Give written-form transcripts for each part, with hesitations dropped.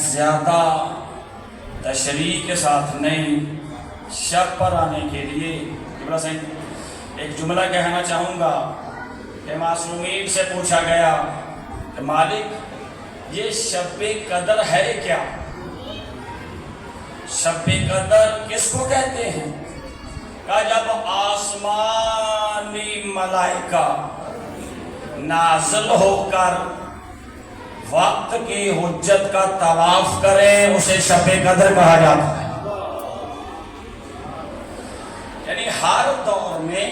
زیادہ تشریح کے ساتھ نہیں، شب پر آنے کے لیے ایک جملہ کہنا چاہوں گا کہ معصومین سے پوچھا گیا کہ مالک یہ شب قدر ہے کیا؟ شب قدر کس کو کہتے ہیں؟ کہ جب آسمانی ملائکہ نازل ہو کر وقت کی حجت کا طواف کریں اسے شب قدر کہا جاتا ہے۔ یعنی ہر دور میں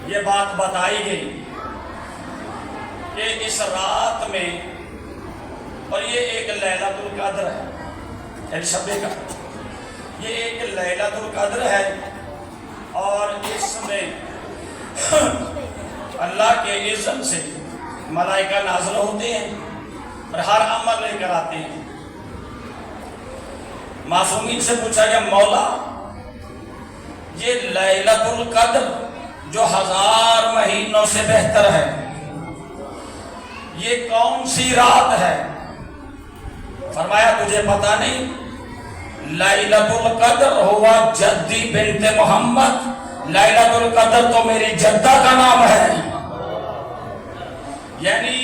یہ بات بتائی گئی کہ اس رات میں، اور یہ ایک لیلۃ القدر ہے، یعنی شب قدر یہ ایک لیلۃ القدر ہے، اور اس میں اللہ کے اذن سے ملائکہ نازل ہوتے ہیں اور ہر عمل لے کر آتے ہیں۔ معصومین سے پوچھا گیا مولا یہ لیلۃ القدر جو 1000 مہینوں سے بہتر ہے یہ کون سی رات ہے؟ فرمایا تجھے پتا نہیں؟ لیلۃ القدر ہوا جدی بنت محمد، لیلۃ القدر تو میری جدہ کا نام ہے۔ یعنی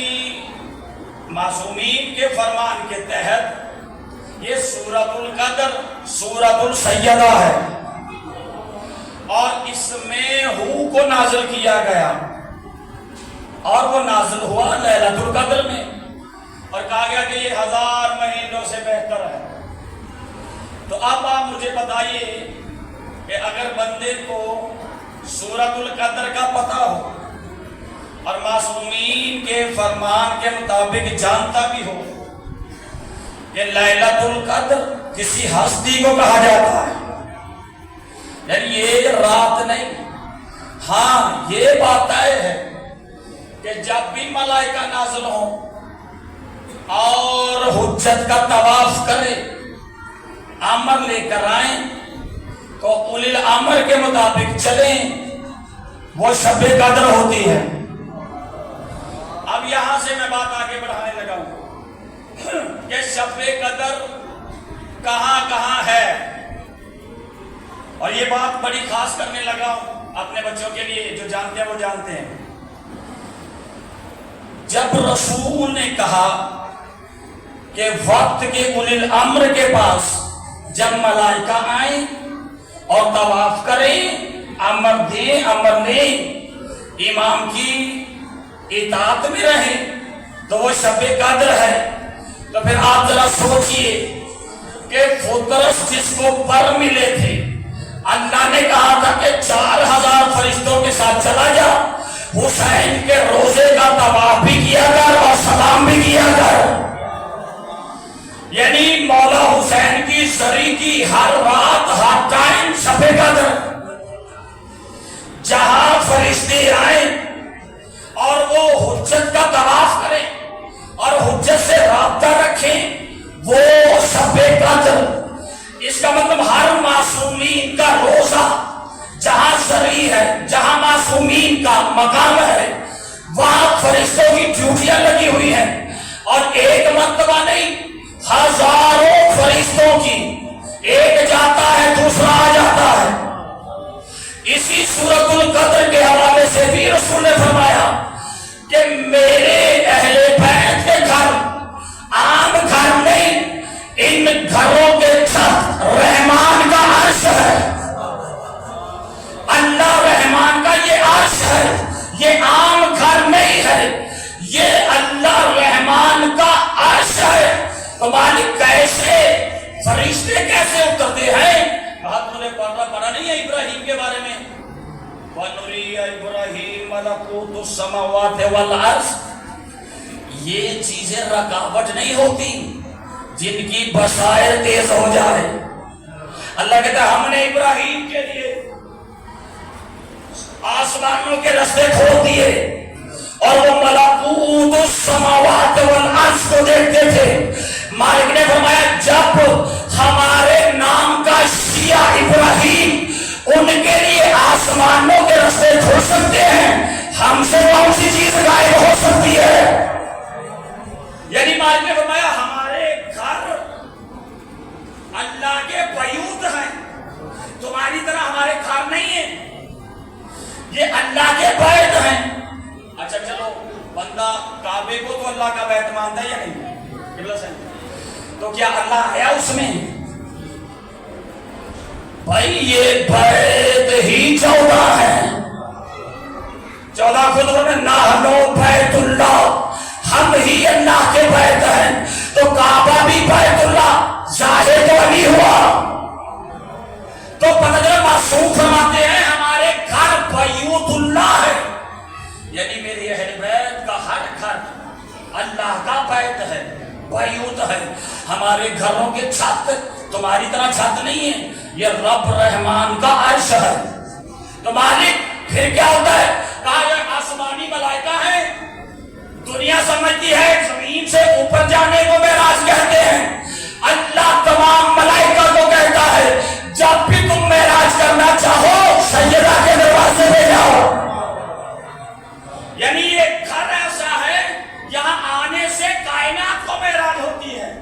معصومین کے فرمان کے تحت یہ سورۃ القدر سورۃ السیدہ ہے، اور اس میں ہو کو نازل کیا گیا، اور وہ نازل ہوا لیلۃ القدر میں، اور کہا گیا کہ یہ 1000 مہینوں سے بہتر ہے۔ تو اب آپ مجھے بتائیے کہ اگر بندے کو سورۃ القدر کا پتہ ہو اور معصومین کے فرمان کے مطابق جانتا بھی ہو کہ لیلۃ القدر کسی ہستی کو کہا جاتا ہے، یعنی یہ رات نہیں، ہاں یہ بات طے ہے کہ جب بھی ملائکہ نازل ہوں اور حجت کا طواف کرے، امر لے کر آئیں تو اولی الامر کے مطابق چلیں، وہ شب قدر ہوتی ہے۔ اب یہاں سے میں بات آگے بڑھانے لگا ہوں کہ شب قدر کہاں کہاں ہے، اور یہ بات بڑی خاص کرنے لگا ہوں اپنے بچوں کے لیے، جو جانتے ہیں وہ جانتے ہیں۔ جب رسول نے کہا کہ وقت کے اولی الامر کے پاس جب ملائکہ آئیں اور طواف کریں، امر دیں امر لیں، امام کی اطاعت میں رہیں، تو وہ شب قدر ہے۔ تو پھر آپ ذرا سوچئے کہ فطرت جس کو پر ملے تھے، اللہ نے کہا تھا کہ 4000 فرشتوں کے ساتھ چلا جا، حسین کے روزے کا طواف بھی کیا کر اور سلام بھی کیا کر۔ یعنی مولا حسین کی سری کی ہر رات ہر ٹائم شب قدر، جہاں فرشتے آئیں اور وہ حجت کا طواف کریں اور حجت سے رابطہ رکھیں، وہ شب قدر۔ اس کا مطلب ہر معصومین کا روزہ جہاں سری ہے، جہاں معصومین کا مقام ہے، وہاں فرشتوں کی ڈیوٹیاں لگی ہوئی ہیں، اور ایک مرتبہ نہیں، ہزاروں فرشتوں کی، ایک جاتا ہے دوسرا آ جاتا ہے۔ اسی سورۃ القدر کے حوالے سے بھی رسول نے فرمایا کہ میرے اہل بیت کے گھر عام گھر نہیں، ان گھروں کے چھت رحمان کا عرش ہے، اللہ رحمان کا یہ عرش ہے، یہ عام گھر نہیں ہے، یہ اللہ رحمان کا عرش ہے۔ تو مالک کیسے، فرشتے کیسے اترتے ہیں؟ کہا تم نے پڑھا نہیں ہے ابراہیم کے بارے میں، وَنُرِيَ إِبْرَاهِيمَ مَلَكُوتُ السَّمَاوَاتِ وَالْأَرْضِ۔ یہ چیزیں رکاوٹ نہیں ہوتی جن کی بصائر تیز ہو جائے۔ اللہ کہتا ہے ہم نے ابراہیم کے لیے آسمانوں کے رستے کھول دیے، اور وہ ملکوت السماوات والارض کو دیکھتے تھے۔ مالک نے فرمایا جب ہمارے نام کا شیعہ ابراہیم ان کے لیے آسمانوں کے رستے کھول سکتے ہیں، ہم سے کون سی چیز غائب ہو سکتی ہے؟ یعنی مالک نے فرمایا ہمارے گھر تو کیا اللہ آیا اس میں؟ بھائی یہ بیت ہی 14 ہے، 14 خود میں نحنو بیت اللہ، ہم ہی اللہ کے بیت ہیں، تو کعبہ بھی بیت اللہ ظاہر تو نہیں ہوا۔ تو پتہ معصوم فرماتے ہیں ہمارے گھر بیت اللہ ہے، یعنی میری اہل بیت کا ہر گھر اللہ کا بیت ہے، بیت ہے۔ ہمارے گھروں کے چھت تمہاری طرح چھت نہیں ہے، یہ رب رحمان کا عرش ہے۔ تو مالک پھر کیا ہوتا ہے؟ کہا یہ آسمانی ملائکہ ہیں، دنیا سمجھتی ہے زمین سے اوپر جانے کو معراج کہتے ہیں، اللہ تمام ملائکہ کو کہتا ہے جب بھی تم معراج کرنا چاہو سیدہ کے دروازے پہ جاؤ۔ یعنی یہ گھر ایسا ہے یہاں آنے سے کائنات کو معراج ہوتی ہے،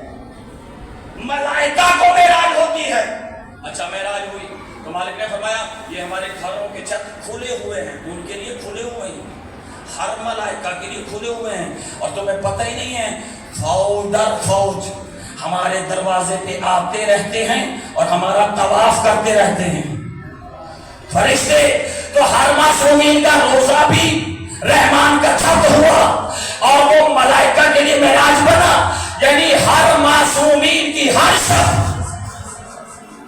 ملائکہ کو معراج ہوتی ہے۔ اچھا معراج ہوئی تو مالک نے فرمایا یہ ہمارے گھروں کے چھت کھلے ہوئے ہیں، ان کے لیے کھلے ہوئے ہیں، ہر ملائکہ کے لیے کھلے ہوئے ہیں، اور تمہیں پتہ ہی نہیں ہے فوج در فوج ہمارے دروازے پہ آتے رہتے ہیں اور ہمارا طواف کرتے رہتے ہیں فرشتے۔ تو ہر معصومین کا روزہ بھی رحمان کا چھت ہوا اور وہ ملائکہ کے لیے معراج بنا، یعنی ہر معصومین کی ہر شب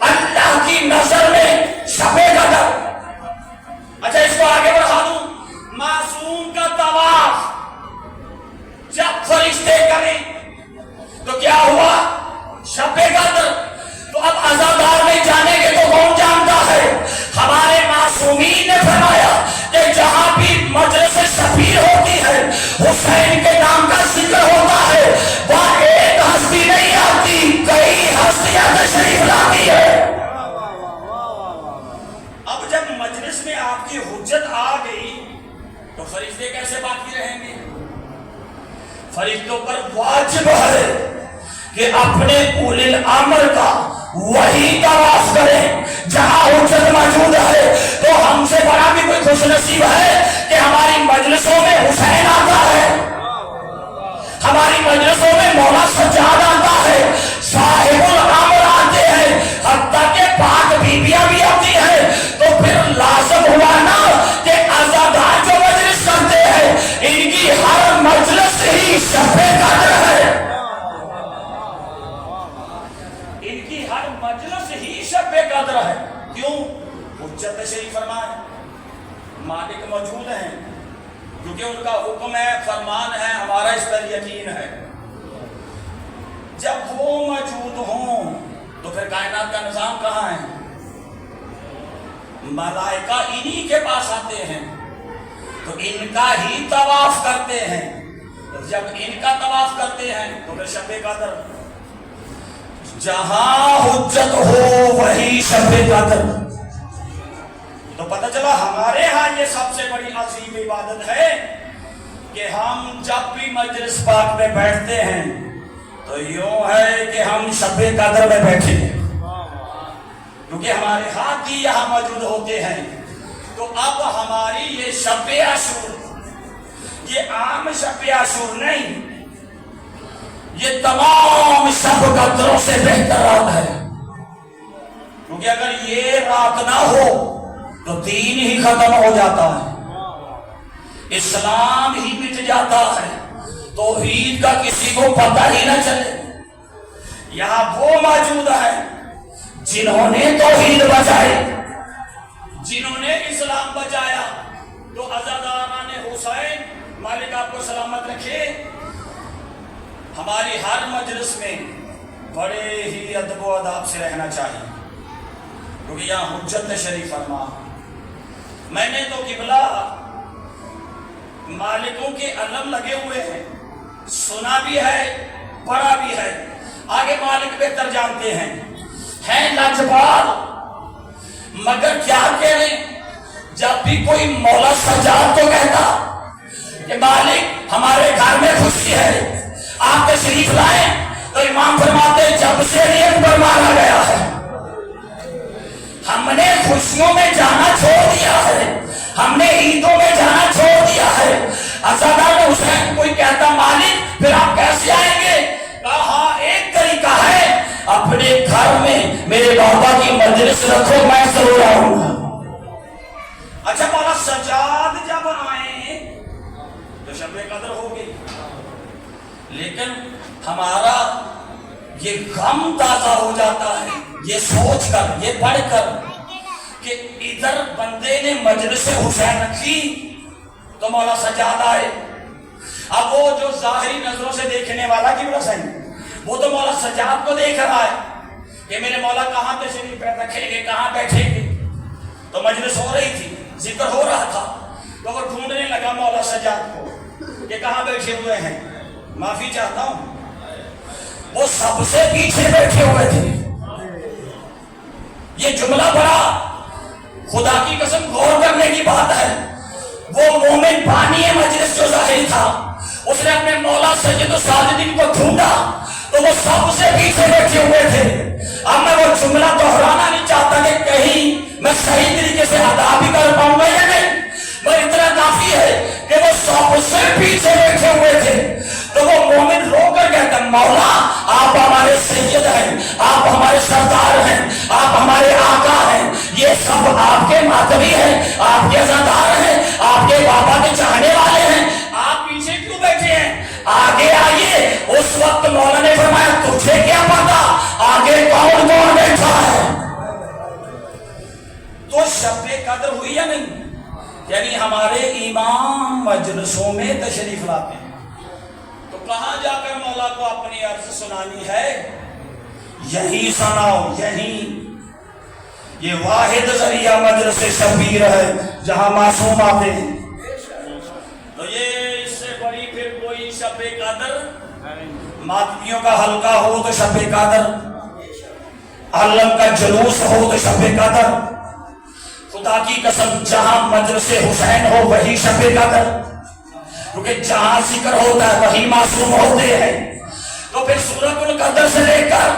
اللہ کی نظر میں شب قدر۔ اچھا اس کو آگے بڑھا دوں، معصوم کا طواف جب فرشتے کریں تو کیا ہوا؟ شب قدر۔ تو اب عزادار نہیں جانے گے تو کون جانتا ہے؟ ہمارے معصومین نے فرمایا کہ جہاں بھی مجلس شبیر ہوتی ہے حسین کے نام کا ذکر ہوتا ہے، وہاں ایک ہستی نہیں آتی، کئی ہستیاں تشریف لاتی ہے۔ اب جب مجلس میں آپ کی حجت آ گئی تو فرشتے کیسے باقی رہیں گے؟ فرشتوں پر واجب ہے کہ اپنے اولی الامر کا وہی طواف کریں جہاں حجت موجود ہے۔ تو ہم سے بڑا بھی کوئی خوش نصیب ہے کہ ہماری مجلسوں میں حسین آتا ہے، ہماری مجلسوں میں مولا سجاد آتا ہے، صاحب الامر آتے ہیں، حتیٰ کہ پاک بیویاں بھی آتی ہیں۔ تو پھر لازم ہوا نا کہ عزادار جو مجلس کرتے ہیں ان کی ہر مجلس ہی شب قدر ہے، ان کی ہر مجلس ہی شب قدر ہے۔ کیوں؟ حجت تشریف فرمائے، مالک موجود ہیں، کیونکہ ان کا حکم ہے، فرمان ہے، ہمارا اس پر یقین ہے۔ جب وہ موجود ہوں تو پھر کائنات کا نظام کہاں ہے؟ ملائکہ انہی کے پاس آتے ہیں تو ان کا ہی طواف کرتے ہیں، تو جب ان کا طواف کرتے ہیں تو پھر شب قدر، جہاں حجت ہو وہی شب قدر۔ تو پتہ چلا ہمارے ہاں یہ سب سے بڑی عظیم عبادت ہے کہ ہم جب بھی مجلس پاک میں بیٹھتے ہیں تو یوں ہے کہ ہم شب قدر میں بیٹھے ہیں، کیونکہ ہمارے ہاتھ ہی یہاں موجود ہوتے ہیں۔ تو اب ہماری یہ شب عاشور، یہ عام شب عاشور نہیں، یہ تمام شب قدروں سے بہتر رات ہے، کیونکہ اگر یہ رات نہ ہو تو دین ہی ختم ہو جاتا ہے، اسلام ہی مٹ جاتا ہے، توحید کا کسی کو پتہ ہی نہ چلے۔ یہاں وہ موجود ہے جنہوں نے توحید بچائی، جنہوں نے اسلام بچایا۔ تو عزاداران حسین، مالک آپ کو سلامت رکھے، ہماری ہر مجلس میں بڑے ہی ادب و آداب سے رہنا چاہیے، کیونکہ یہاں حجت شریف فرما۔ میں نے تو قبلہ مالکوں کے علم لگے ہوئے ہیں، سنا بھی ہے، پڑھا بھی ہے، آگے مالک بہتر جانتے ہیں لاجواب، مگر کیا کہیں جب بھی کوئی مولا سجاد تو کہتا کہ مالک ہمارے گھر میں خوشی ہے، آپ تشریف لائیں، تو امام فرماتے جب سے علی پر مارا گیا ہے ہم نے خوشیوں میں جانا چھوڑ دیا ہے، ہم نے عیدوں میں جانا چھوڑ دیا ہے۔ عزادار حسین کوئی کہتا مالک پھر آپ کیسے آئیں گے؟ کہا ہاں ایک طریقہ ہے گھر میں میرے بابا کی مجلس رکھو، میں ضرور آؤں گا۔ اچھا مولا سجاد جب آئے تو شب قدر ہو گئی، لیکن ہمارا یہ غم تازہ ہو جاتا ہے یہ سوچ کر، یہ پڑھ کر کہ ادھر بندے نے مجلس حسین رکھی تو مولا سجاد آئے۔ اب وہ جو ظاہری نظروں سے دیکھنے والا کی حسین، وہ تو مولا سجاد کو دیکھ رہا ہے کہ میرے مولا کہاں تشریف رکھیں گے، کہاں بیٹھیں گے۔ تو مجلس ہو رہی تھی، ذکر ہو رہا تھا، تو وہ ڈھونڈنے لگا مولا سجاد کو کہ کہاں بیٹھے ہوئے ہیں۔ معافی چاہتا ہوں، وہ سب سے پیچھے بیٹھے ہوئے تھے۔ یہ جملہ بڑا خدا کی قسم غور کرنے کی بات ہے۔ وہ مومن بانی مجلس جو ظاہر تھا، اس نے اپنے مولا سید الساجدین کو ڈھونڈا تو وہ سب سے پیچھے بیٹھے ہوئے تھے۔ اب میں وہ جملہ دہرانا نہیں چاہتا کہ کہیں میں صحیح طریقے سے ادا بھی کر پاؤں گا یا نہیں، پر اتنا کافی ہے کہ وہ سب سے پیچھے بیٹھے ہوئے تھے۔ تو وہ مومن رو کر کہتا مولا آپ ہمارے سید ہیں، آپ ہمارے سردار ہیں، آپ ہمارے آقا ہیں، یہ سب آپ کے ماتمی ہیں، آپ کے عزادار ہیں، آپ کے بابا کے چاہنے والے ہیں، آپ پیچھے کیوں بیٹھے ہیں؟ آگے آئیے۔ اس وقت مولا نے فرمایا تجھے کیا پتا آگے کون کون بیٹھا ہے؟ تو شب قدر ہوئی یا نہیں؟ یعنی ہمارے امام مجلسوں میں تشریف لاتے ہیں، تو کہاں جا کر مولا کو اپنی عرض سنانی ہے؟ یہی سناؤ، یہی۔ یہ واحد ذریعہ مجلس شبیر ہے جہاں معصوم آتے ہیں۔ تو یہ اس سے بڑی پھر کوئی شب قدر، ماتمیوں کا حلقہ ہو تو شب قدر، عالم کا جلوس ہو تو شب قدر، خدا کی قسم جہاں مجلس حسین ہو وہی شب قدر، کیونکہ جہاں ذکر ہوتا ہے وہی معصوم ہوتے ہیں۔ تو پھر سورۃ القدر سے لے کر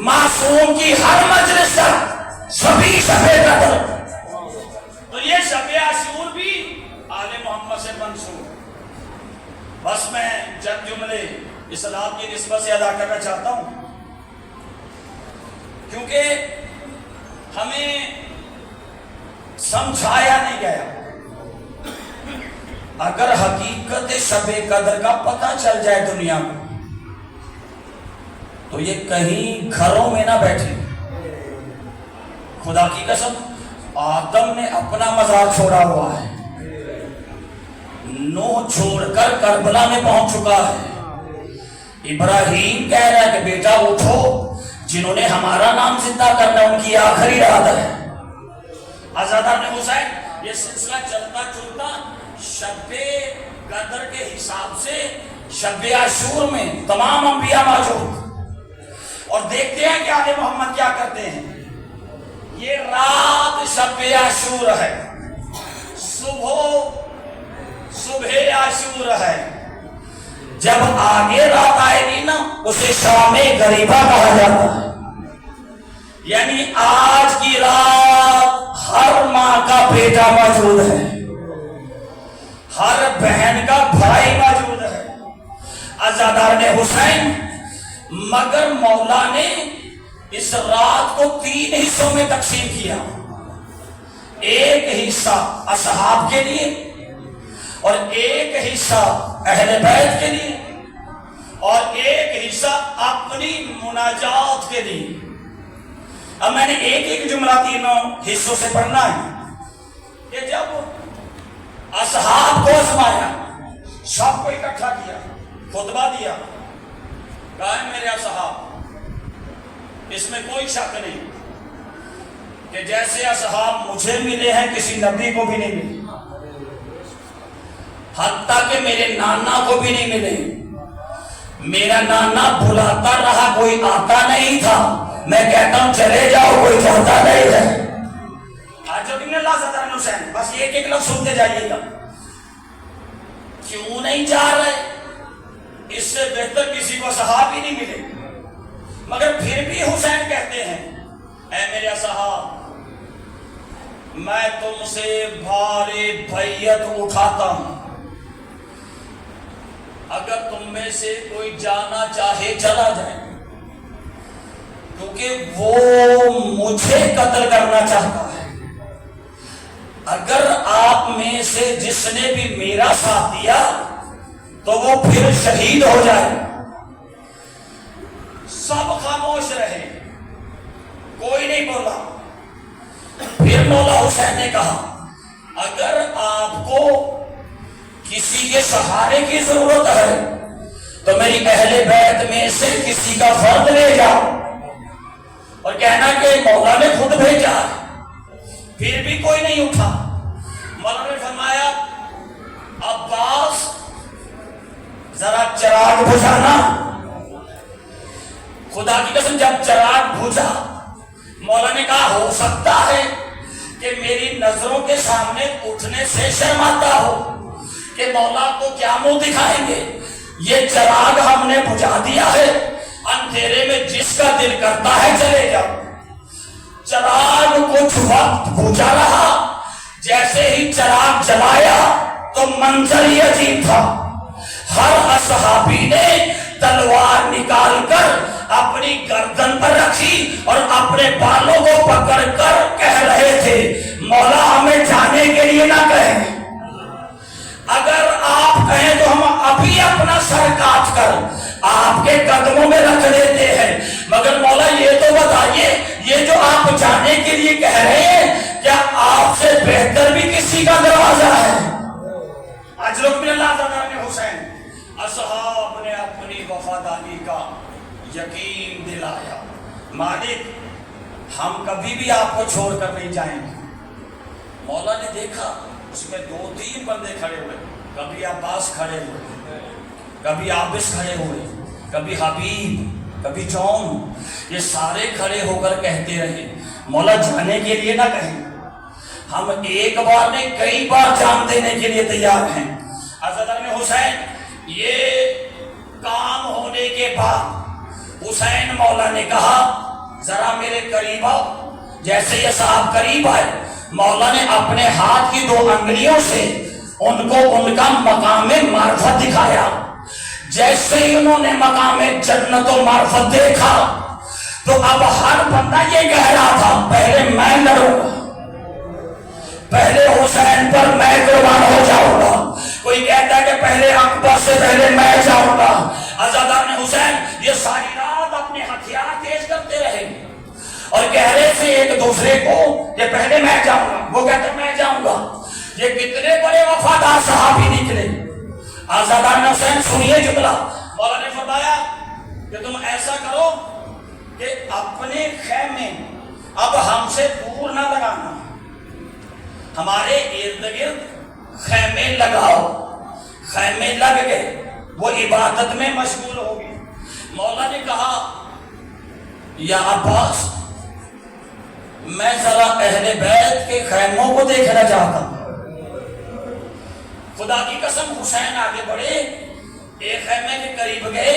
معصوم کی ہر مجلس تک سبھی شب قدر۔ تو یہ شب عاشور بھی آل محمد سے منسوب۔ بس میں چند جملے اس رات کی نسبت سے ادا کرنا چاہتا ہوں، کیونکہ ہمیں سمجھایا نہیں گیا۔ اگر حقیقت شب قدر کا پتہ چل جائے دنیا میں تو یہ کہیں گھروں میں نہ بیٹھے۔ خدا کی قسم آدم نے اپنا مزار چھوڑا ہوا ہے، نوح چھوڑ کر کربلا میں پہنچ چکا ہے، ابراہیم کہہ رہا ہے کہ بیٹا اٹھو، جنہوں نے ہمارا نام زندہ کرنا ان کی آخری رات ہے۔ عزادار نے حسین، یہ سلسلہ چلتا چلتا شب قدر کے حساب سے شب عاشور میں تمام انبیاء موجود، اور دیکھتے ہیں کہ آل محمد کیا کرتے ہیں۔ یہ رات شب عاشور ہے، صبح عاشور ہے۔ جب آگے رات آئے گی نا اسے شام غریبہ کہا جاتا ہے، یعنی آج کی رات ہر ماں کا بیٹا موجود ہے، ہر بہن کا بھائی موجود ہے۔ عزادار نے حسین، مگر مولا نے اس رات کو 3 حصوں میں تقسیم کیا۔ ایک حصہ اصحاب کے لیے، اور ایک حصہ اہل بیت کے لیے، اور ایک حصہ اپنی مناجات کے لیے۔ اب میں نے ایک جملہ تینوں حصوں سے پڑھنا ہے کہ جب اصحاب کو آزمایا، سب کو اکٹھا کیا، خطبہ دیا، کہا ہے میرے اصحاب، اس میں کوئی شک نہیں کہ جیسے اصحاب مجھے ملے ہیں کسی نبی کو بھی نہیں ملے، حتیٰ کہ میرے نانا کو بھی نہیں ملے۔ میرا نانا بلاتا رہا، کوئی آتا نہیں تھا، میں کہتا ہوں چلے جاؤ، کوئی جاتا نہیں ہے۔ آج جو اللہ صدر حسین، بس ایک لفظ سنتے جائیے گا، کیوں نہیں جا رہے؟ اس سے بہتر کسی کو صحابہ ہی نہیں ملے، مگر پھر بھی حسین کہتے ہیں اے میرے صحابہ، میں تم سے بھاری بیعت اٹھاتا ہوں، اگر تم میں سے کوئی جانا چاہے چلا جائے، کیونکہ وہ مجھے قتل کرنا چاہتا ہے۔ اگر آپ میں سے جس نے بھی میرا ساتھ دیا تو وہ پھر شہید ہو جائے۔ سب خاموش رہے، کوئی نہیں بولا۔ پھر مولا حسین نے کہا اگر آپ کو کسی کے سہارے کی ضرورت ہے تو میری اہل بیت میں سے کسی کا فرد لے جاؤ اور کہنا کہ مولا نے خود بھیجا ہے۔ پھر بھی کوئی نہیں اٹھا۔ مولا نے فرمایا عباس ذرا چراغ بجھانا۔ خدا کی قسم جب چراغ بجھا، مولا نے کہا ہو سکتا ہے کہ میری نظروں کے سامنے اٹھنے سے شرماتا ہو کہ مولا کو کیا منہ دکھائیں گے، یہ چراغ ہم نے بجھا دیا ہے، اندھیرے میں جس کا دل کرتا ہے چلے جاؤ۔ چراغ کچھ وقت بجھا رہا، جیسے ہی چراغ جلایا تو منظر ہی عجیب تھا۔ ہر اصحابی نے تلوار نکال کر اپنی گردن پر رکھی اور اپنے بالوں کو پکڑ کر کہہ رہے تھے مولا ہمیں جانے کے لیے نہ کہیں، اگر آپ کہیں تو ہم ابھی اپنا سر کاٹ کر آپ کے قدموں میں رکھ دیتے ہیں، مگر مولا یہ تو بتائیے یہ جو آپ جانے کے لیے کہہ رہے ہیں کیا آپ سے بہتر بھی کسی کا دروازہ ہے؟ اجرک بن اللہ تعالیٰ حسین اصحاب نے اپنی وفاداری کا یقین دلایا، مالک ہم کبھی بھی آپ کو چھوڑ کر نہیں جائیں گے۔ مولا نے دیکھا اس میں 2-3 بندے کھڑے ہوئے، کبھی عباس کھڑے ہوئے، کبھی عابس کھڑے ہوئے، کبھی حبیب، کبھی جون، یہ سارے کھڑے ہو کر کہتے رہے مولا جانے کے لیے نہ کہیں، ہم ایک بار نہیں کئی بار جان دینے کے لیے تیار ہیں۔ حضرت حسین یہ کام ہونے کے بعد حسین مولا نے کہا ذرا میرے قریب آؤ۔ جیسے یہ صاحب قریب آئے، مولا نے اپنے ہاتھ کی 2 انگلیوں سے ان کو ان کا مقام معرفت دکھایا۔ جیسے ہی انہوں نے مقام جنت و معرفت دیکھا تو اب ہر بندہ یہ کہہ رہا تھا پہلے میں لڑوں گا، پہلے حسین پر میں قربان ہو جاؤں گا، کوئی کہتا ہے کہ پہلے اکبر سے پہلے میں جاؤں گا۔ عزادار حسین یہ ساری رات اپنے ہتھیار تیز کرتے رہے اور کہہ رہے تھے ایک دوسرے کو کہ پہلے میں جاؤں گا، وہ کہتے میں جاؤں گا۔ یہ کتنے بڑے وفادار صحابی نکلے۔ عزادار حسین سنیے جملہ، مولا نے فرمایا کہ تم ایسا کرو کہ اپنے خیمے اب ہم سے دور نہ لگانا، ہمارے ارد گرد خیمے لگاؤ۔ خیمے لگ گئے، وہ عبادت میں مشغول ہو گئے۔ مولا نے کہا یا عباس میں ذرا اہل بیت کے خیموں کو دیکھنا چاہتا ہوں۔ خدا کی قسم حسین آگے بڑھے، ایک خیمے کے قریب گئے،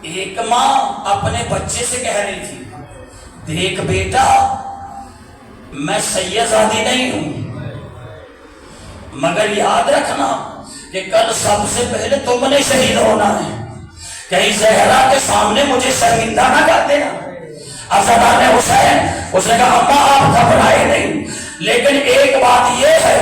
ایک ماں اپنے بچے سے کہہ رہی تھی دیکھ بیٹا میں سیدزادی نہیں ہوں، مگر یاد رکھنا کہ کل سب سے پہلے تم نے شہید ہونا ہے، کہیں زہرا کے سامنے مجھے شرمندہ نہ کر دینا۔ عزادار حسین اس نے کہا اماں آپ گھبرائے نہیں، لیکن ایک بات یہ ہے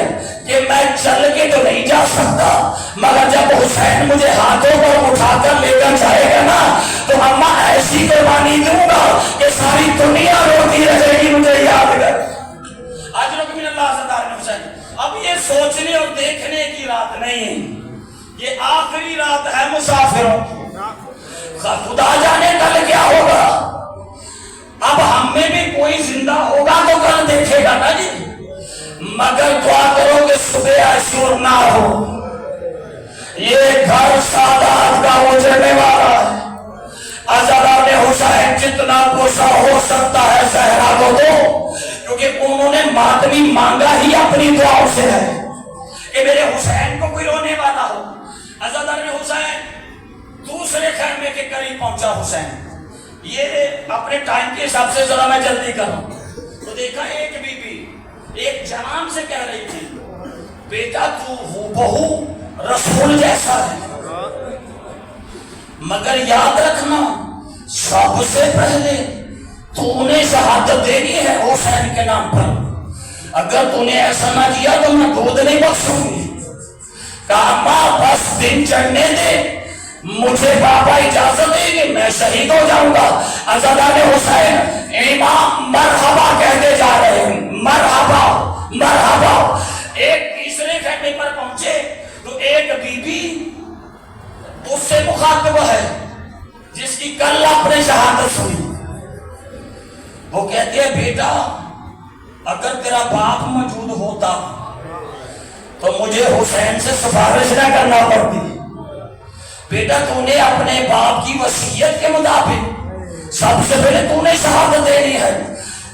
کہ میں چل کے تو نہیں جا سکتا، مگر جب حسین مجھے ہاتھوں پر اٹھا کر لے کر جائے گا نا تو اماں ایسی قربانی دوں گا کہ ساری دنیا روتی رہے گی مجھے یاد کر۔ آج رکھ من اللہ عزادار حسین اب یہ سوچنے اور دیکھنے کی رات نہیں ہے، یہ آخری رات ہے مسافروں کی، خدا جانے کل کیا ہوگا۔ اب ہم میں بھی کوئی زندہ ہوگا تو کل دیکھے گا نا جی، مگر دعا کرو کہ صبح عاشور نہ ہو، یہ گھر سادات کا اجڑنے والا ہے۔ عزادار حسین جتنا غصہ ہو سکتا ہے زہرا کو دو، کیونکہ انہوں نے ماتمی مانگا ہی اپنی دعاؤں سے ہے کہ میرے حسین کو کوئی رونے والا ہو۔ عزادار حسین دوسرے خیمے کے قریب پہنچا حسین، یہ اپنے ٹائم کے حساب سے ذرا میں جلدی کروں تو دیکھا ایک بی بی ایک جناب سے کہہ رہی تھی بیٹا تو ہو رسول جیسا ہے، مگر یاد رکھنا سب سے پہلے تو نے شہادت دینی ہے حسین کے نام پر، اگر تو نے ایسا نہ کیا تو میں دودھ نہیں بخشوں گی۔ کہا ماں بس دن چڑھنے دے، مجھے بابا اجازت دے گی، میں شہید ہو جاؤں گا۔ عزادار حسین امام مرحبا کہتے جا رہے ہیں، مرحبا مرحبا۔ ایک تیسرے خیمے پر پہنچے تو ایک بی بی اس سے مخاطب ہے جس کی کل آپ نے شہادت سنی۔ وہ کہتی ہے بیٹا اگر تیرا باپ موجود ہوتا تو مجھے حسین سے سفارش نہ کرنا پڑتی۔ بیٹا تو نے اپنے باپ کی وصیت کے مطابق سب سے پہلے تو نے شہادت دینی ہے۔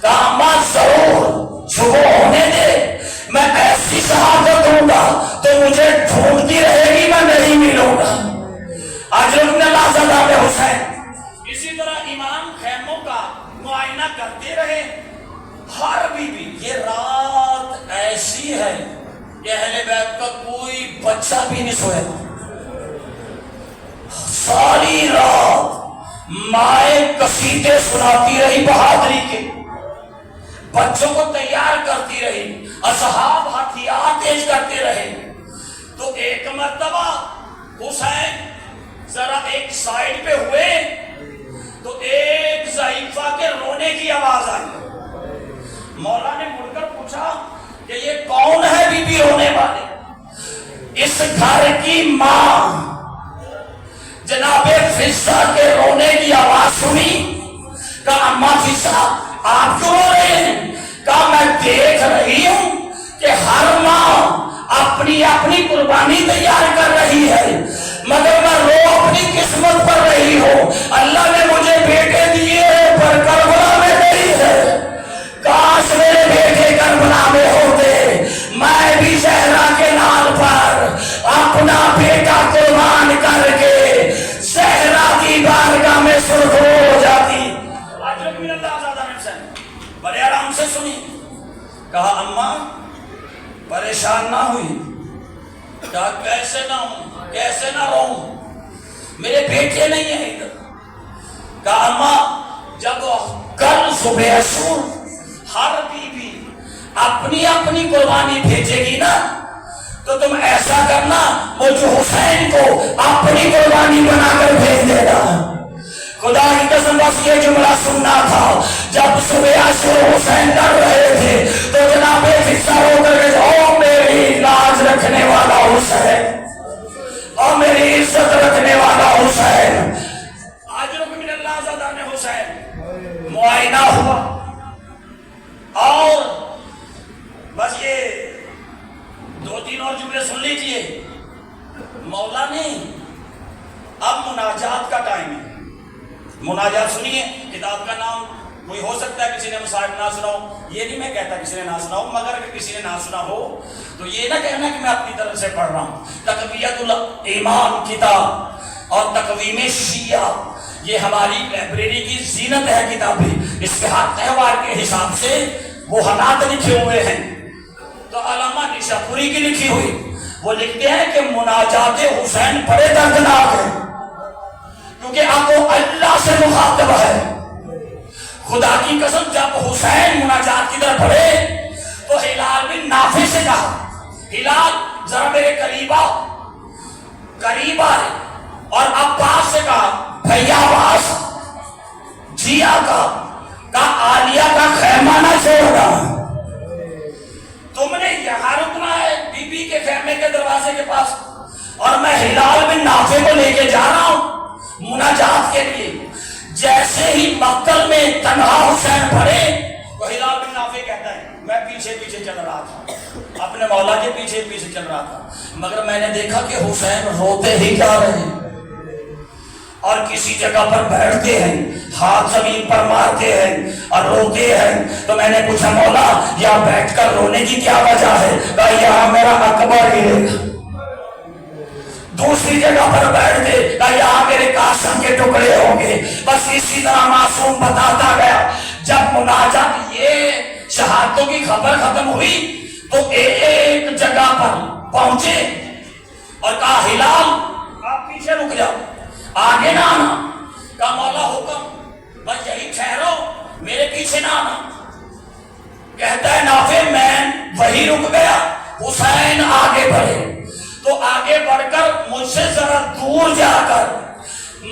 کہا ماں ضرور شروع ہونے دے، میں ایسی شہادت دوں گا تو مجھے ڈھونڈتی رہے گی، میں نہیں ملوں گا۔ آج رکن اللہ زادہ حسین اسی طرح امام خیموں کا معائنہ کرتے رہے۔ ہر بی بی یہ رات ایسی ہے کہ اہل بیت کا کوئی بچہ بھی نہیں سویا، ساری رات مائیں قصیدے سناتی رہی بہادری کے، بچوں کو تیار کرتی رہی، اصحاب ہتھیار تیز کرتے رہے۔ تو ایک مرتبہ حسین ذرا ایک سائیڈ پہ ہوئے تو ایک ضعیفہ کے رونے کی آواز آئی۔ مولا نے مڑ کر پوچھا کہ یہ کون ہے بی بی رونے والے؟ اس گھر کی ماں جناب فضہ کے رونے کی آواز سنی۔ کہا اماں فضہ آپ کیوں رو رہے ہیں؟ کہا میں دیکھ رہی ہوں کہ ہر ماں اپنی اپنی قربانی تیار کر رہی ہے، مگر میں رو اپنی قسمت پر رہی ہوں۔ اللہ نے مجھے بیٹے دیے پر کربلا میں نہیں ہے، کاش میرے بیٹے کربلا میں ہوتے، میں بھی زہرا کے نال پر اپنا بیٹا قربان کر کے زہرا کی بارگاہ میں سرخ ہو جاتی۔ بڑے آرام سے سنی۔ کہا اماں پریشان نہ ہوئی؟ کہا کیسے نہ ہوں، کیسے نہ رہوں، میرے بیٹے نہیں ہیں ادھر۔ کہا اماں جب کل صبح سور ہر بی بی اپنی اپنی قربانی بھیجے گی نا تو تم ایسا کرنا مجھ حسین کو اپنی قربانی بنا کر بھیج دینا۔ خدا کی قسم بس یہ جملہ سننا تھا۔ جب صبح عاشور حسین ڈر رہے تھے تو جناب فضہ ہو کر کے او میری لاج رکھنے والا حسین، او میری عزت رکھنے والا حسین۔ آج رکن اللہ زادہ نے حسین معائنہ ہوا اور بس یہ دو تین اور جملے سن لیجئے۔ مولا نے اب مناجات کا ٹائم ہے، مناجات سنیے۔ کتاب کا نام کوئی ہو سکتا ہے کسی نے مصائب نہ سنا ہو، یہ نہیں میں کہتا کسی نے نہ سنا ہو، مگر اگر کسی نے نہ سنا ہو تو یہ نہ کہنا کہ میں اپنی طرف سے پڑھ رہا ہوں۔ تقویت الایمان کتاب اور تقویم شیعہ یہ ہماری لائبریری کی زینت ہے کتابیں، اس کے ہر تہوار کے حساب سے وہ حالات لکھے ہوئے ہیں۔ تو علامہ نشا پوری کی لکھی ہوئی وہ لکھتے ہیں کہ مناجات حسین بڑے دردناک ہیں، کیونکہ اب وہ اللہ سے مخاطب ہے۔ خدا کی قسم جب حسین مناجات کی طرف بڑھے تو ہلال بن نافع سے کہا ہلال ذرا میرے قریب آ، قریب آئے، اور عباس سے کہا بھیا عباس جی آقا، کہا عالیہ کا خیمہ نہ چھوڑنا، تم نے یہاں رکنا ہے بی بی کے خیمے کے دروازے کے پاس، اور میں ہلال بن نافع کو لے کے جا رہا ہوں مناجات کے لیے۔ جیسے ہی مقتل میں تنہا حسین پڑے تو ہلال بن نافع کہتا ہے میں پیچھے پیچھے چل رہا تھا، اپنے مولا کے پیچھے پیچھے چل رہا تھا، مگر میں نے دیکھا کہ حسین روتے ہی جا رہے ہیں اور کسی جگہ پر بیٹھتے ہیں، ہاتھ زمین پر مارتے ہیں اور روتے ہیں۔ تو میں نے پوچھا مولا یہاں بیٹھ کر رونے کی کیا وجہ ہے؟ کہا یہاں میرا اکبر ہی ہے۔ دوسری جگہ پر بیٹھ دے، یہاں میرے قاسم کے ٹکڑے ہوں گے۔ بس اسی طرح معصوم بتاتا گیا۔ جب مناجات یہ شہادتوں کی خبر ختم ہوئی تو ایک جگہ پر پہنچے اور کہا ہلال آپ پیچھے رک جاؤ، آگے نہ آنا۔ کہا مولا حکم، بس یہی ٹھہرو، میرے پیچھے نہ آنا. کہتا ہے نافع میں وہی رک گیا. حسین آگے بڑھے تو آگے بڑھ کر مجھ سے ذرا دور جا کر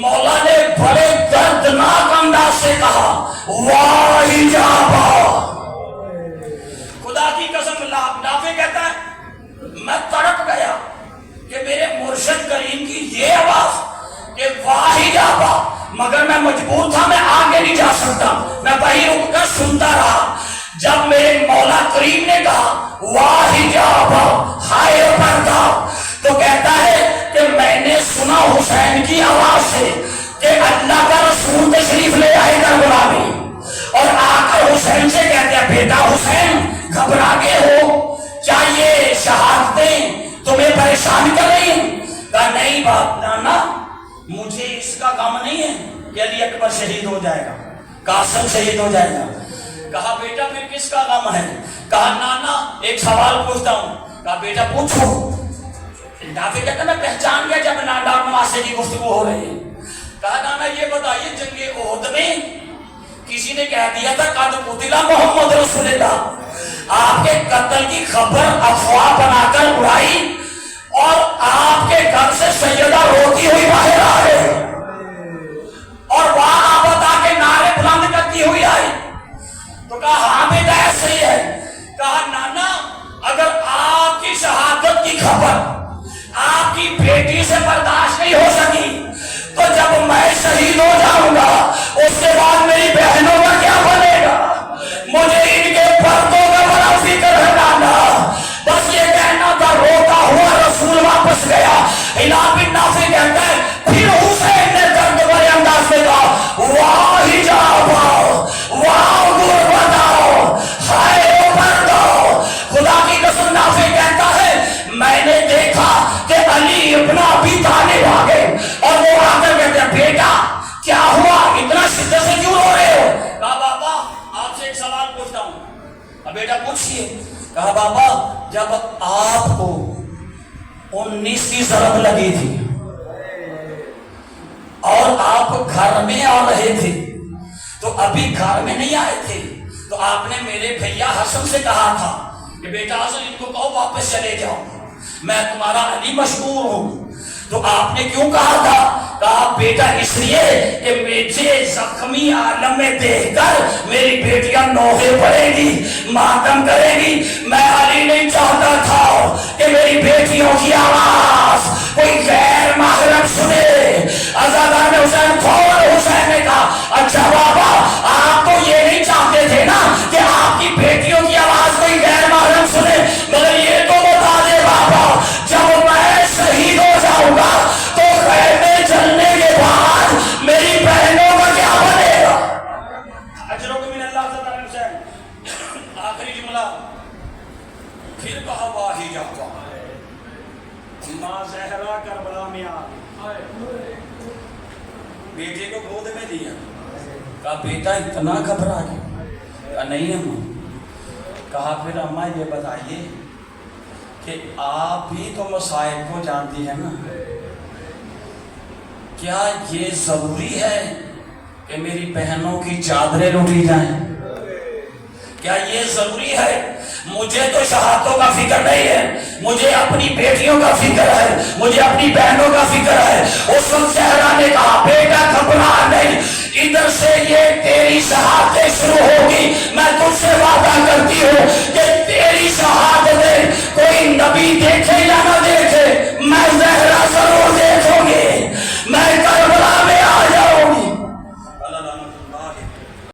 مولا نے بڑے دردناک انداز سے کہا واہ جابا. خدا کی قسم نافع کہتا ہے میں تڑپ گیا کہ میرے مرشد کریم کی یہ آواز کہ واہ جابا، مگر میں مجبور تھا، میں آگے نہیں جا سکتا، میں وہیں رک کر سنتا رہا. جب میرے مولا کریم نے کہا واہ جابا ہائے پردہ، تو کہتا ہے کہ میں نے سنا حسین کی آواز سے کہ اللہ کا رسول تشریف لے آئے کربلا میں، اور آ کر حسین سے کہتے ہیں بیٹا حسین گھبرا گئے ہو، کیا یہ شہادتیں تمہیں پریشان کر رہی ہیں؟ کہا نہیں باپ نانا، مجھے اس کا غم نہیں ہے کہ علی اکبر شہید ہو جائے گا، قاسم شہید ہو جائے گا. کہا بیٹا پھر کس کا غم ہے؟ کہا نانا ایک سوال پوچھتا ہوں. کہا بیٹا پوچھو. نافع کہتا میں پہچان گیا جب نانا نواسے کی گفتگو ہو رہی ہے. کہا نانا یہ بتائیے جنگ احد میں کسی نے کہہ دیا تھا قد قتل محمد رسول اللہ، آپ کے قتل کی خبر افواہ بنا کر اڑائی اور آپ کے گھر سے سیدہ روتی ہوئی باہر آ گئے اور وہاں آپ بتا کے نعرے بلند کرتی ہوئی آئی. تو کہا ہاں بیٹا ایسے ہی ہے. کہا نانا اگر آپ کی شہادت کی خبر آپ کی بیٹی سے برداشت نہیں ہو سکی تو جب میں شہید ہو جاؤں گا اس کے بعد میری بہنوں کا کیا بنے گا؟ مجھے ان کے پردوں کا بڑا فکر ہے نانا. بس یہ کہنا تھا. روتا ہوا رسول واپس گیا. ہلال بن نافع کہتا ہے پھر حسین نے درد بھرے انداز میں کہا واہ جابا واہ غربتاؤ ہائے پردو. خدا کی قسم نافع کہتا ہے میں نے دیکھا کہ علی ابن ابی طالب آ گئے اور وہ آ کر کہتے ہیں بیٹا کیا ہوا، اتنا شدت سے کیوں رو رہے ہو؟ کہا بابا آپ سے ایک سوال پوچھتا ہوں. اب بیٹا پوچھئے. کہا بابا جب آپ کو 19 کی ضرب لگی تھی اور آپ گھر میں آ رہے تھے تو ابھی گھر میں نہیں آئے تھے، تو آپ نے میرے بھیا حسن سے کہا تھا کہ بیٹا حسن ان کو کہو واپس چلے جاؤ، میں تمہارا علی مشہور ہوں. تو آپ نے کیوں کہا تھا؟ کہا بیٹا اس لیے کہ مجھے زخمی عالم میں دیکھ کر میری بیٹیاں نوحے پڑے گی، ماتم کرے گی. میں علی نہیں چاہتا تھا کہ میری بیٹیوں کی آواز کوئی غیر محرم سنے. عزادار نے حسین فوراً حسین نے کہا اچھا بابا آپ تو یہ نہیں چاہتے تھے نا کہ آپ کی بیٹیوں کی آواز کوئی غیر محرم سنے، مگر یہ تو بتا دے بابا جب میں شہید ہو جاؤں گا تو خیمے چلنے کے بعد میری بہنوں کا کیا بنے گا؟ اجرکم من اللہ تعالی حسین. آخری جملہ پھر کہا واہ جابا. ماں زہرا کربلا میں آ بیٹے کو گود میں دیا. کہا بیٹا اتنا گھبرا گیا؟ کہا نہیں اماں. کہا پھر اماں یہ بتائیے کہ آپ بھی تو مصائب کو جانتی ہیں نا، کیا یہ ضروری ہے کہ میری بہنوں کی چادریں لوٹی جائیں؟ کیا یہ ضروری ہے؟ مجھے تو شہادتوں کا فکر نہیں ہے، مجھے اپنی بیٹیوں کا فکر ہے، مجھے اپنی بہنوں کا فکر ہے. اس وقت زہرا نے کہا بیٹا گھبرا نہیں، ادھر سے یہ تیری شہادتیں شروع ہوگی. میں تجھ سے وعدہ کرتی ہوں کہ تیری شہادتیں کوئی نبی دیکھے یا